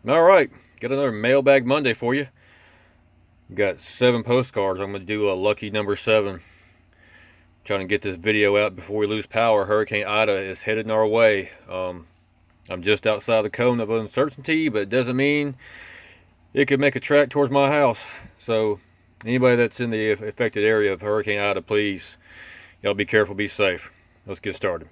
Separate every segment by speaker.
Speaker 1: All right, got another Mailbag Monday for you. Got 7 postcards. I'm going to do a lucky number 7. Trying to get this video out before we lose power. Hurricane Ida is headed our way. I'm just outside the cone of uncertainty, but it doesn't mean it could make a track towards my house. So anybody that's in the affected area of Hurricane Ida, please, y'all be careful, be safe. Let's get started.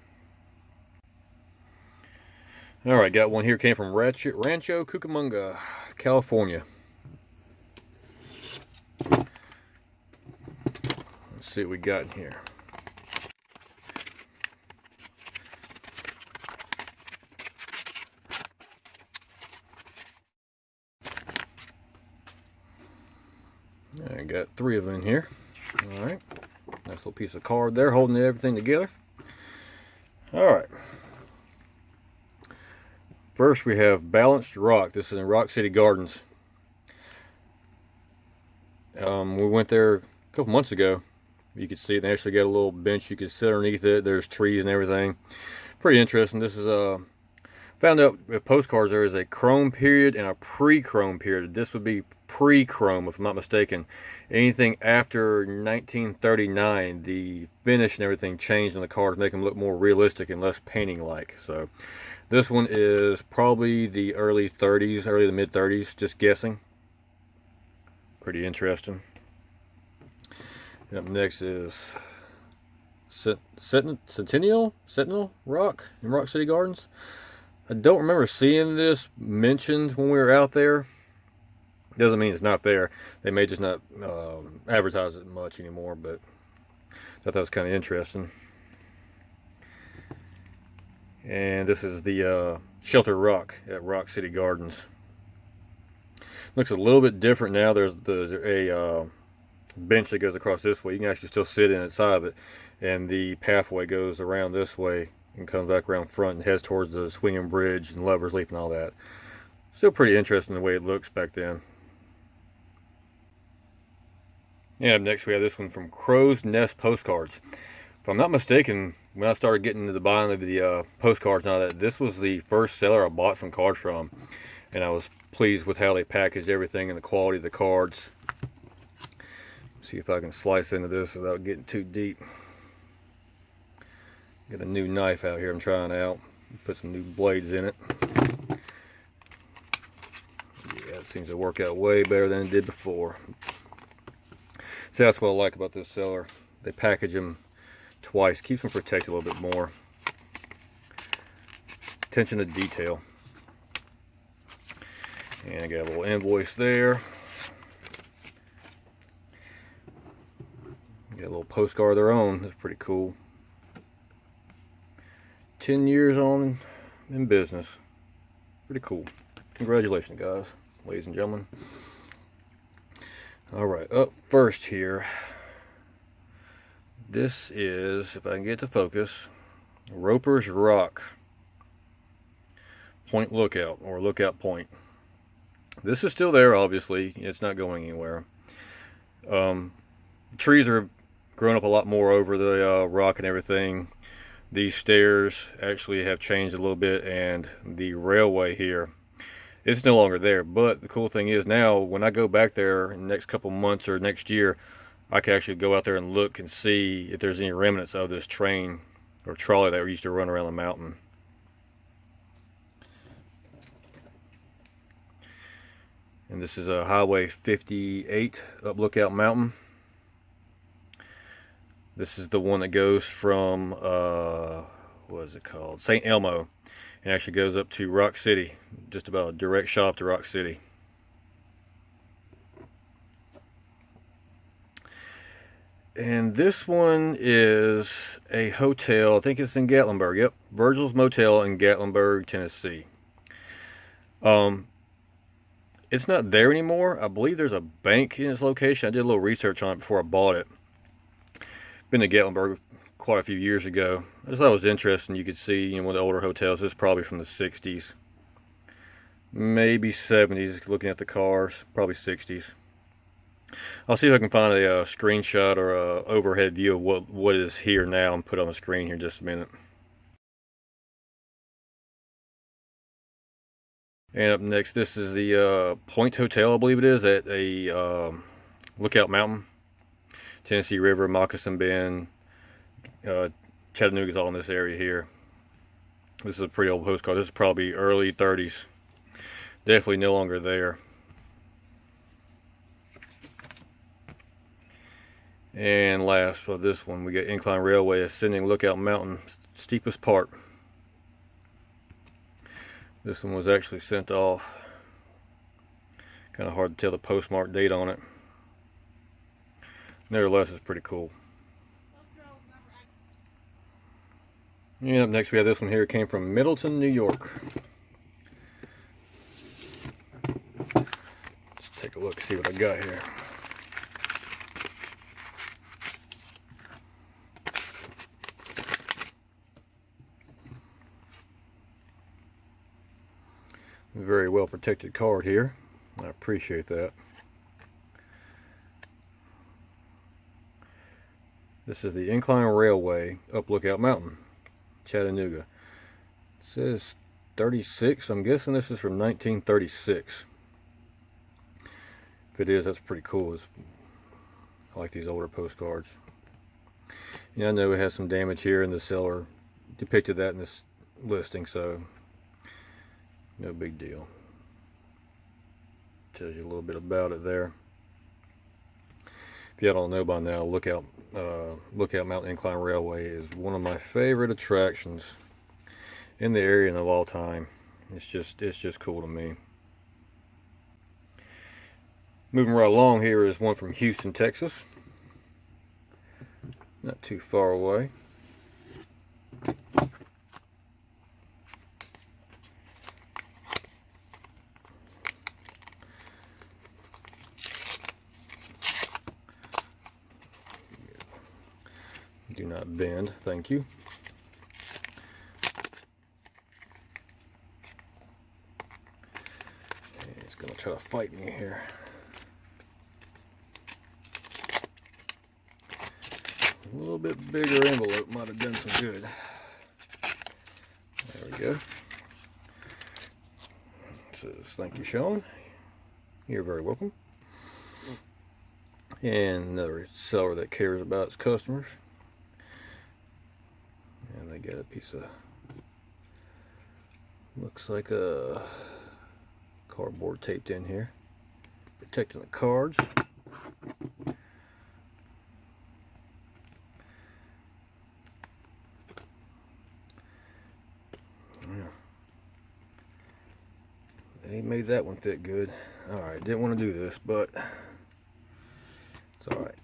Speaker 1: All right, got one here. Came from Rancho Cucamonga, California. Let's see what we got in here. I got 3 of them in here. All right, nice little piece of card there holding everything together. All right. First, we have Balanced Rock. This is in Rock City Gardens. We went there a couple months ago. You could see they actually got a little bench you could sit underneath it. There's trees and everything. Pretty interesting. This is found out with Postcards there is a chrome period and a pre-chrome period. This would be pre-chrome, if I'm not mistaken. Anything after 1939, the finish and everything changed on the cards, make them look more realistic and less painting-like. So this one is probably the early 30s, early to mid 30s, just guessing. Pretty interesting. Up next is Sentinel Rock in Rock City Gardens. I don't remember seeing this mentioned when we were out there. Doesn't mean it's not there. They may just not advertise it much anymore, but I thought that was kind of interesting. And this is the Shelter Rock at Rock City Gardens. Looks a little bit different now. There's a bench that goes across this way. You can actually still sit inside of it, and the pathway goes around this way and comes back around front and heads towards the swinging bridge and Lover's Leap and all that. Still pretty interesting the way it looks back then. And up next we have this one from Crow's Nest Postcards. If I'm not mistaken, when I started getting into the buying of the postcards and all that, this was the first seller I bought some cards from, and I was pleased with how they packaged everything and the quality of the cards. See if I can slice into this without getting too deep. Got a new knife out here I'm trying out. Put some new blades in it. Yeah, it seems to work out way better than it did before. See, that's what I like about this seller. They package them twice. Keeps them protected a little bit more. Attention to detail. And I got a little invoice there. Got a little postcard of their own. That's pretty cool. 10 years on in business. Pretty cool. Congratulations, guys, ladies and gentlemen. All right, up first here. This is, if I can get to focus, Roper's Rock Point Lookout, or Lookout Point. This is still there, obviously. It's not going anywhere. Trees are growing up a lot more over the rock and everything. These stairs actually have changed a little bit, and the railway here, it's no longer there. But the cool thing is now, when I go back there in the next couple months or next year, I can actually go out there and look and see if there's any remnants of this train or trolley that used to run around the mountain. And this is a Highway 58 up Lookout Mountain. This is the one that goes from, what is it called? St. Elmo. And actually goes up to Rock City. Just about a direct shot to Rock City. And this one is a hotel. I think it's in Gatlinburg. Yep, Virgil's Motel in Gatlinburg, Tennessee. It's not there anymore. I believe there's a bank in its location. I did a little research on it before I bought it. Been to Gatlinburg quite a few years ago. I just thought it was interesting. You could see, one of the older hotels. This is probably from the 60s. Maybe 70s, looking at the cars. Probably 60s. I'll see if I can find a screenshot or a overhead view of what is here now and put on the screen here in just a minute. And up next, this is the Point Hotel, I believe it is, at a Lookout Mountain, Tennessee River, Moccasin Bend, Chattanooga's all in this area here. This is a pretty old postcard. This is probably early 30s. Definitely no longer there. And last for this one, we got Incline Railway ascending Lookout Mountain, steepest part. This one was actually sent off. Kind of hard to tell the postmark date on it. Nevertheless, it's pretty cool. And up next we have this one here. It came from Middleton, New York. Let's take a look and see what I got here. Very well protected card here. I appreciate that. This is the Incline Railway up Lookout Mountain, Chattanooga. It says 36. I'm guessing this is from 1936. If it is, that's pretty cool. I like these older postcards. Yeah, I know it has some damage here, and the seller depicted that in this listing, so no big deal. Tells you a little bit about it there. If y'all don't know by now, Lookout Mountain Incline Railway is one of my favorite attractions in the area and of all time. It's just cool to me. Moving right along, here is one from Houston, Texas. Not too far away. Do not bend, thank you. He's gonna try to fight me here. A little bit bigger envelope might have done some good. There we go. It says, thank you, Sean. You're very welcome. And another seller that cares about its customers. And they got a piece of, looks like a cardboard taped in here, protecting the cards. They made that one fit good. Alright, didn't want to do this, but it's alright.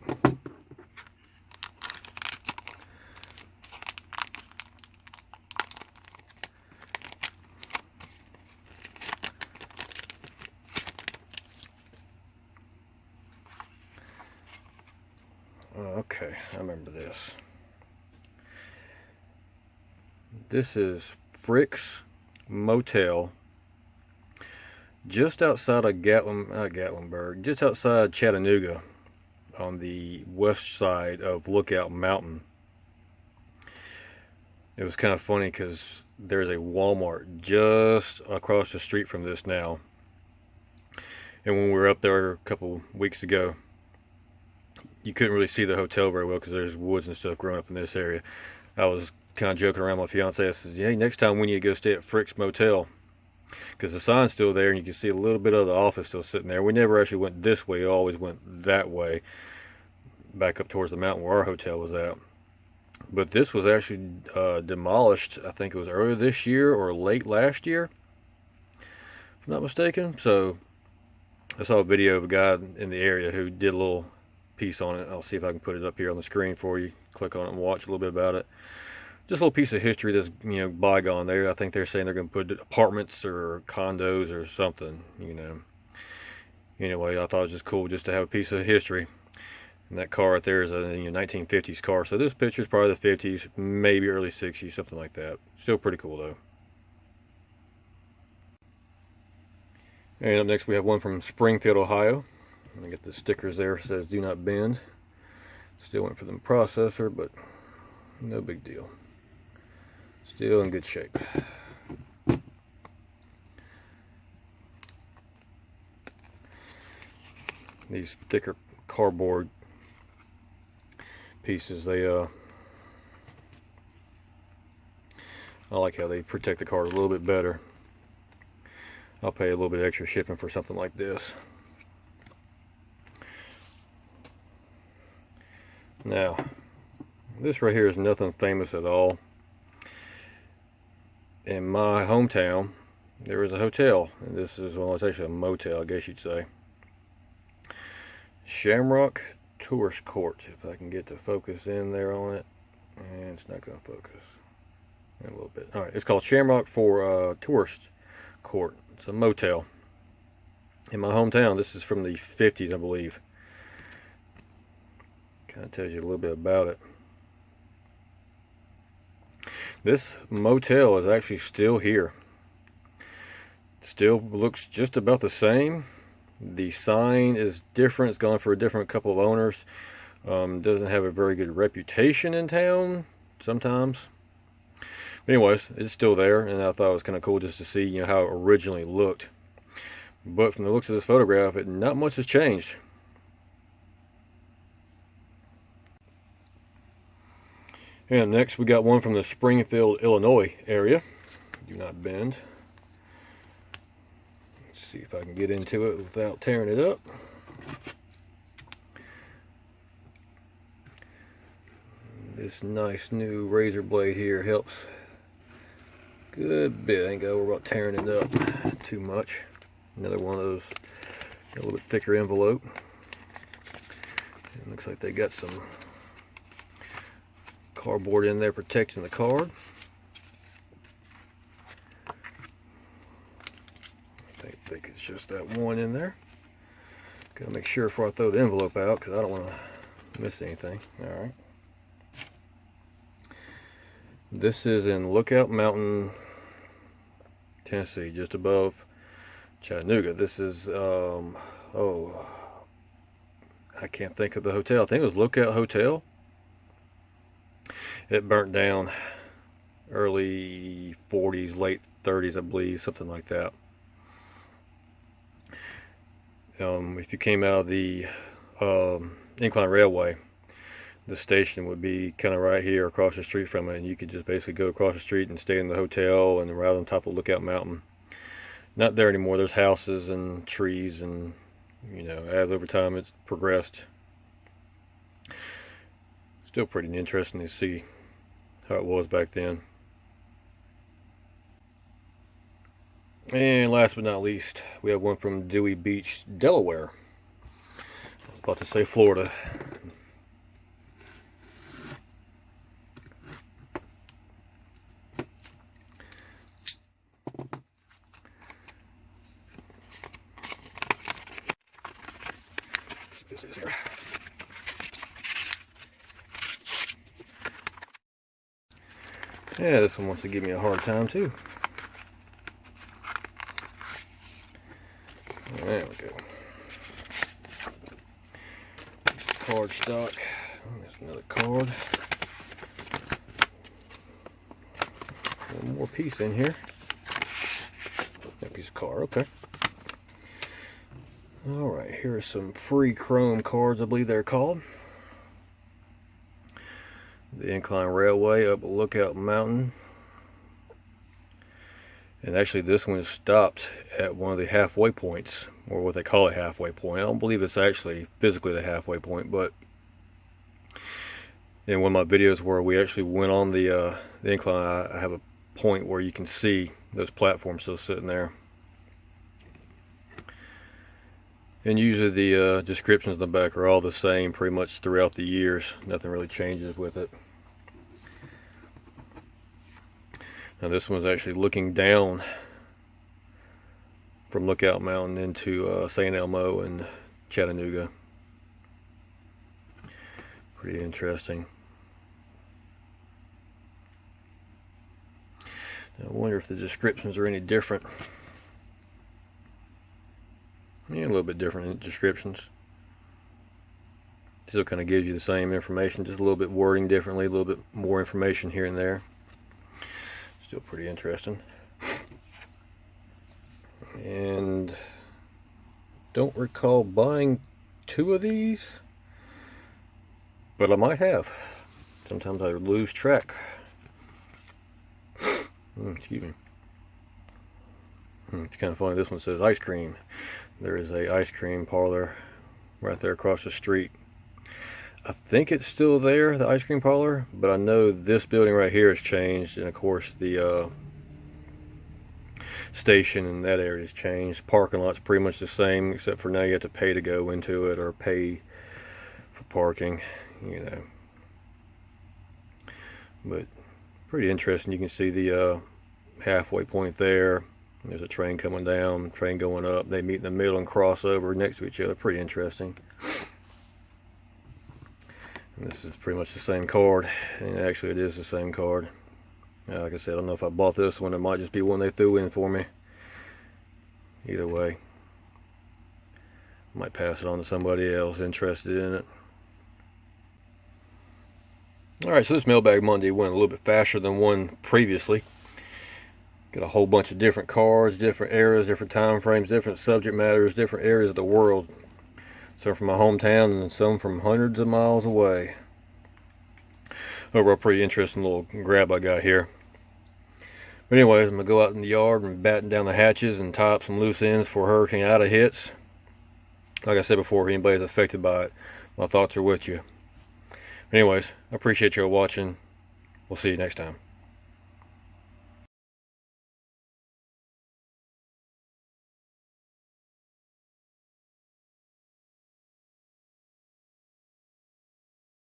Speaker 1: Okay, I remember this. This is Frick's Motel, just outside of Gatlinburg, just outside Chattanooga, on the west side of Lookout Mountain. It was kind of funny because there's a Walmart just across the street from this now. And when we were up there a couple weeks ago, you couldn't really see the hotel very well because there's woods and stuff growing up in this area. I was kind of joking around with my fiance. I said, hey, next time we need to go stay at Frick's Motel, because the sign's still there and you can see a little bit of the office still sitting there. We never actually went this way, we always went that way, back up towards the mountain where our hotel was at. But this was actually demolished, I think it was earlier this year or late last year, if I'm not mistaken. So I saw a video of a guy in the area who did a little piece on it. I'll see if I can put it up here on the screen for you. Click on it and watch a little bit about it. Just a little piece of history that's, you know, bygone there. I think they're saying they're going to put apartments or condos or something, you know. Anyway, I thought it was just cool just to have a piece of history. And that car right there is a 1950s car. So this picture is probably the 50s, maybe early 60s, something like that. Still pretty cool though. And up next we have one from Springfield, Ohio. I get the stickers there, it says do not bend. Still went for the processor, but no big deal. Still in good shape. these thicker cardboard pieces. They I like how they protect the card a little bit better. I'll pay a little bit extra shipping for something like this. Now, this right here is nothing famous at all. In my hometown, there is a hotel, and this is, well, it's actually a motel, I guess you'd say. Shamrock Tourist Court, if I can get the focus in there on it, and it's not going to focus in a little bit. All right, it's called Shamrock for Tourist Court. It's a motel in my hometown. This is from the 50s, I believe. Kind of tells you a little bit about it. This motel is actually still here. Still looks just about the same. The sign is different. It's gone for a different couple of owners. Doesn't have a very good reputation in town sometimes. But anyways, it's still there, and I thought it was kind of cool just to see, you know, how it originally looked. But from the looks of this photograph, not much has changed. And next we got one from the Springfield, Illinois area. Do not bend. Let's see if I can get into it without tearing it up. This nice new razor blade here helps a good bit. I ain't got to worry about tearing it up too much. Another one of those, a little bit thicker envelope. It looks like they got some cardboard in there protecting the card. I think it's just that one in there. Gotta make sure before I throw the envelope out, because I don't want to miss anything. Alright. This is in Lookout Mountain, Tennessee, just above Chattanooga. This is, oh, I can't think of the hotel. I think it was Lookout Hotel. It burnt down early 40s, late 30s, I believe, something like that. If you came out of the Incline Railway, the station would be kind of right here across the street from it, and you could just basically go across the street and stay in the hotel and right on top of Lookout Mountain. Not there anymore. There's houses and trees, and you know, as over time it's progressed. Still pretty interesting to see how it was back then. And last but not least, we have one from Dewey Beach, Delaware. I was about to say Florida. This is here. Yeah, this one wants to give me a hard time too. There we go. Card stock. There's another card. One more piece in here. That piece of card, okay. Alright, here are some free chrome cards, I believe they're called. The Incline Railway up Lookout Mountain. And actually this one is stopped at one of the halfway points, or what they call a halfway point. I don't believe it's actually physically the halfway point, but in one of my videos where we actually went on the incline, I have a point where you can see those platforms still sitting there. And usually the descriptions in the back are all the same pretty much throughout the years. Nothing really changes with it. Now this one's actually looking down from Lookout Mountain into St. Elmo and Chattanooga. Pretty interesting. I wonder if the descriptions are any different. Yeah, a little bit different in descriptions. Still kind of gives you the same information, just a little bit wording differently, a little bit more information here and there. Still pretty interesting. And don't recall buying 2 of these, but I might have. Sometimes I lose track. Excuse me. It's kind of funny. This one says ice cream. There is a ice cream parlor right there across the street. I think it's still there, the ice cream parlor, but I know this building right here has changed, and of course the station in that area has changed. Parking lot's pretty much the same, except for now you have to pay to go into it, or pay for parking, you know. But pretty interesting. You can see the halfway point there. There's a train coming down, train going up. They meet in the middle and cross over next to each other. Pretty interesting. And this is pretty much the same card, and actually it is the same card. Like I said, I don't know if I bought this one. It might just be one they threw in for me. Either way, I might pass it on to somebody else interested in it. Alright, so this Mailbag Monday went a little bit faster than one previously. Got a whole bunch of different cards, different eras, different time frames, different subject matters, different areas of the world. Some from my hometown and some from hundreds of miles away. Overall, pretty interesting little grab I got here. But anyways, I'm going to go out in the yard and batten down the hatches and tie up some loose ends before Hurricane Ida hits. Like I said before, if anybody's affected by it, my thoughts are with you. Anyways, I appreciate y'all watching. We'll see you next time.